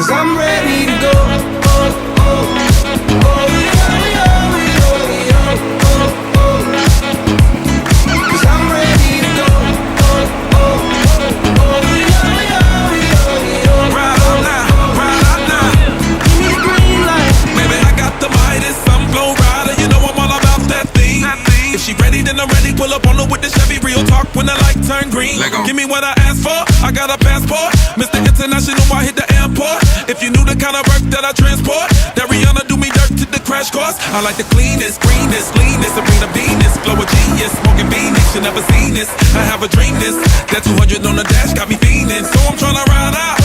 'cause I'm ready to go. Oh, oh, oh, yo, yo, yo, yo, oh, oh. 'Cause I'm ready to go. Oh, oh, oh, yo, yo, yo, yo. Ride out now, ride out now. Give me the green light. Baby, I got the Midas, some flow rider. You know I'm all about that thing. If she ready, then I'm ready. Pull up on her with the Chevy. Real talk when the light turn green. Give me what I asked for. I got a passport. Mr. International, I hit the airport. If you knew the kind of work that I transport, that Rihanna do me dirt to the crash course. I like the cleanest, greenest, leanest, Sabrina Venus, flow a genius, smoking Venus. You never seen this. I have a dream this. That 200 on the dash got me fiending. So I'm tryna ride out.